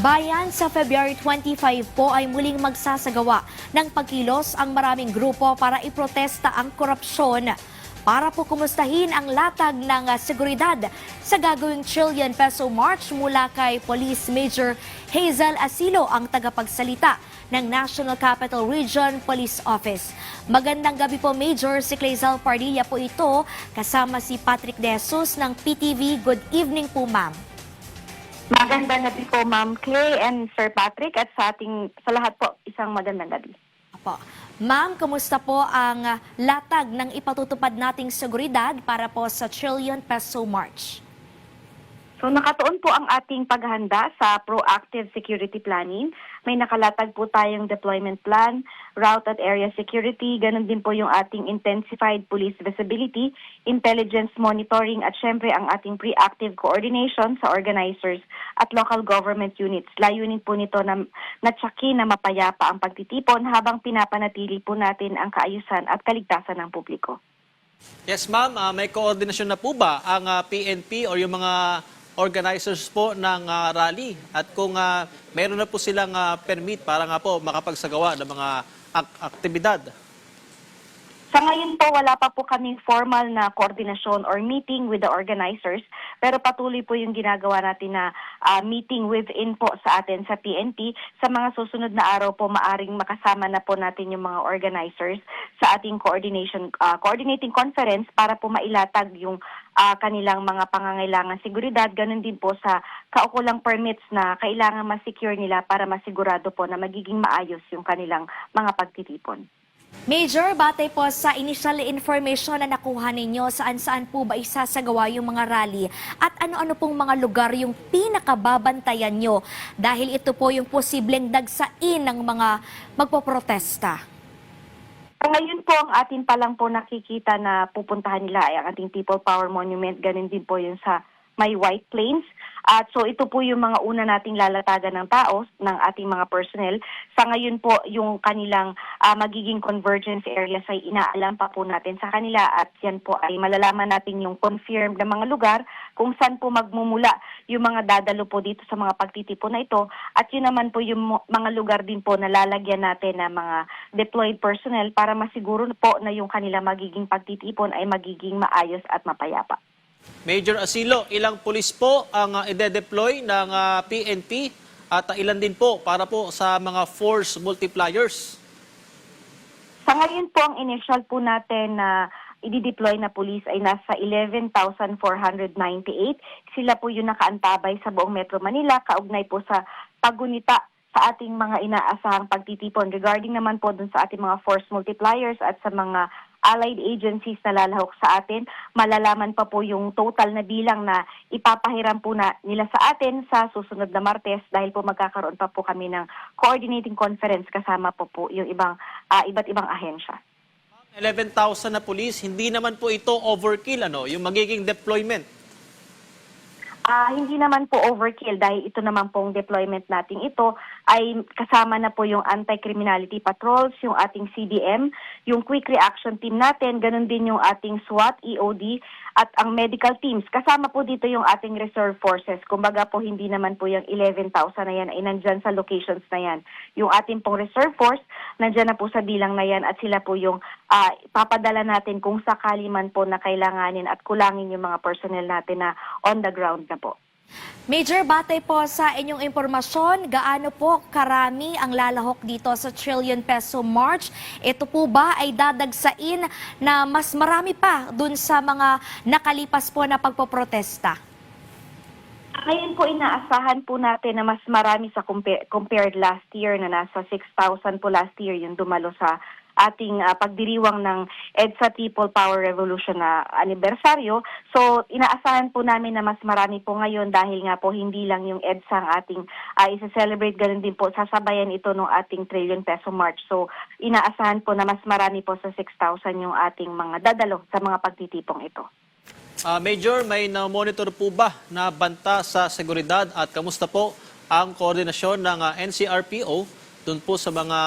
Bayan, sa February 25 po ay muling magsasagawa ng pagkilos ang maraming grupo para iprotesta ang korupsyon. Para po kumustahin ang latag ng seguridad sa gagawing trillion peso march mula kay Police Major Hazel Asilo, ang tagapagsalita ng National Capital Region Police Office. Magandang gabi po, Major. Si Clazel Pardilla po ito, kasama si Patrick De Jesus ng PTV. Good evening po, ma'am. Magandang gabi po, Ma'am Clay and Sir Patrick, at sa lahat po, isang magandang gabi. Apo. Ma'am, kumusta po ang latag ng ipatutupad nating seguridad para po sa Trillion Peso March? So nakatuon po ang ating paghahanda sa proactive security planning. May nakalatag po tayong deployment plan, route at area security, ganun din po yung ating intensified police visibility, intelligence monitoring, at syempre ang ating pre-active coordination sa organizers at local government units. Layunin po nito na natsakin na mapayapa ang pagtitipon habang pinapanatili po natin ang kaayusan at kaligtasan ng publiko. Yes, ma'am. May koordinasyon na po ba ang PNP o yung mga organizers po ng rally? At kung meron na po silang permit para nga po makapagsagawa ng mga aktibidad? Sa ngayon po, wala pa po kaming formal na koordinasyon or meeting with the organizers, pero patuloy po yung ginagawa natin na meeting within po sa atin sa PNP. Sa mga susunod na araw po, maaring makasama na po natin yung mga organizers sa ating coordinating conference para po mailatag yung kanilang mga pangangailangan seguridad. Ganun din po sa kaukulang permits na kailangan ma-secure nila para masigurado po na magiging maayos yung kanilang mga pagtitipon. Major, batay po sa initial information na nakuha ninyo, saan-saan po ba isasagawa yung mga rally at ano-ano pong mga lugar yung pinakababantayan nyo dahil ito po yung posibleng dagsain ng mga magpoprotesta? Ngayon po, ang atin pa lang po nakikita na pupuntahan nila ay ang ating People Power Monument, ganun din po yung sa may White Plains. At so ito po yung mga una nating lalatagan ng tao, ng ating mga personnel. Sa ngayon po, yung kanilang magiging convergence areas ay inaalam pa po natin sa kanila, at yan po ay malalaman natin yung confirmed na mga lugar kung saan po magmumula yung mga dadalo po dito sa mga pagtitipon na ito. At yun naman po yung mga lugar din po na lalagyan natin ng mga deployed personnel para masiguro po na yung kanila magiging pagtitipon ay magiging maayos at mapayapa. Major Asilo, ilang pulis po ang ide-deploy ng PNP at ilan din po para po sa mga force multipliers? Sa ngayon po, ang initial po natin na i-deploy na police ay nasa 11,498. Sila po yung nakaantabay sa buong Metro Manila, kaugnay po sa paggunita sa ating mga inaasahang pagtitipon. Regarding naman po dun sa ating mga force multipliers at sa mga allied agencies na lalahok sa atin, malalaman pa po yung total na bilang na ipapahiram po na nila sa atin sa susunod na Martes, dahil po magkakaroon pa po kami ng coordinating conference kasama po yung iba't ibang ahensya. 11,000 na pulis, hindi naman po ito overkill, yung magiging deployment? Hindi naman po overkill, dahil ito naman pong deployment natin ito ay kasama na po yung anti-criminality patrols, yung ating CDM, yung quick reaction team natin, ganun din yung ating SWAT, EOD, at ang medical teams. Kasama po dito yung ating reserve forces. Kumbaga po, hindi naman po yung 11,000 na yan ay nandyan sa locations na yan. Yung ating pong reserve force, nandyan na po sa bilang na yan, at sila po yung papadala natin kung sakali man po na kailanganin at kulangin yung mga personnel natin na on the ground na po. Major, batay po sa inyong impormasyon, gaano po karami ang lalahok dito sa Trillion Peso March? Ito po ba ay dadagsain na mas marami pa dun sa mga nakalipas po na pagpoprotesta? Ngayon po, inaasahan po natin na mas marami sa compared last year, na nasa 6,000 po last year yung dumalo sa ating pagdiriwang ng EDSA People Power Revolution na anibersaryo. So, inaasahan po namin na mas marami po ngayon, dahil nga po hindi lang yung EDSA ang ating isa-celebrate, ganun din po sasabayan ito ng ating Trillion Peso March. So, inaasahan po na mas marami po sa 6,000 yung ating mga dadalo sa mga pagtitipong ito. Major, may na-monitor po ba na banta sa seguridad, at kamusta po ang koordinasyon ng NCRPO doon po sa mga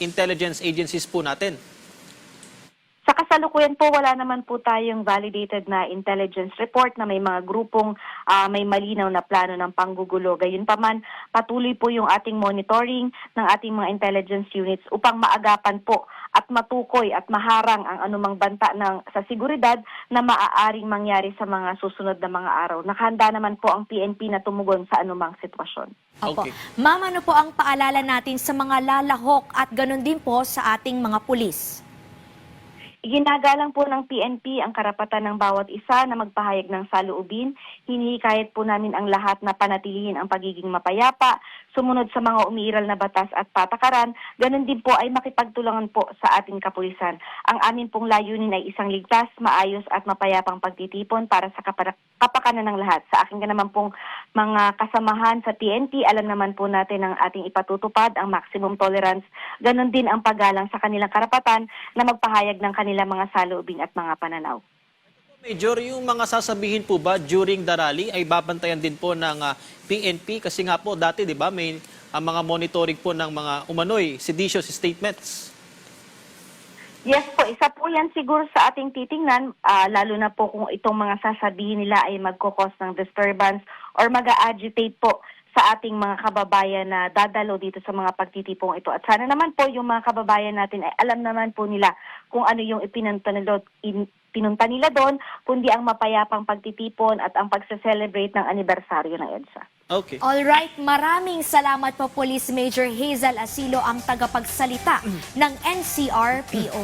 intelligence agencies po natin? Sa kasalukuyan po wala naman po tayong validated na intelligence report na may mga grupong may malinaw na plano ng panggugulo. Gayunpaman, patuloy po yung ating monitoring ng ating mga intelligence units upang maagapan po at matukoy at maharang ang anumang banta sa seguridad na maaaring mangyari sa mga susunod na mga araw. Nakahanda naman po ang PNP na tumugon sa anumang sitwasyon. Opo. Okay. Ma'am, ano po ang paalala natin sa mga lalahok at ganun din po sa ating mga pulis? Iginagalang po ng PNP ang karapatan ng bawat isa na magpahayag ng saloobin. Hinihikayat po namin ang lahat na panatilihin ang pagiging mapayapa, sumunod sa mga umiiral na batas at patakaran. Ganon din po ay makipagtulungan po sa ating kapulisan. Ang amin pong layunin ay isang ligtas, maayos at mapayapang pagtitipon para sa kapakanan ng lahat. Sa akin ka naman pong mga kasamahan sa PNP, alam naman po natin ang ating ipatutupad, ang maximum tolerance. Ganon din ang paggalang sa kanilang karapatan na magpahayag ng kanilang mga saloobin at mga pananaw. Major, yung mga sasabihin po ba during the rally ay babantayan din po ng PNP? Kasi nga po dati, di ba, may mga monitoring po ng mga umano'y seditious statements. Yes po, isa po yan siguro sa ating titingnan, lalo na po kung itong mga sasabihin nila ay magkukos ng disturbance or mag-agitate po sa ating mga kababayan na dadalo dito sa mga pagtitipong ito. At sana naman po yung mga kababayan natin ay alam naman po nila kung ano yung pinunta nila doon, kundi ang mapayapang pagtitipon at ang pagse-celebrate ng anibersaryo ng EDSA. Okay. Alright, maraming salamat po Police Major Hazel Asilo, ang tagapagsalita ng NCRPO.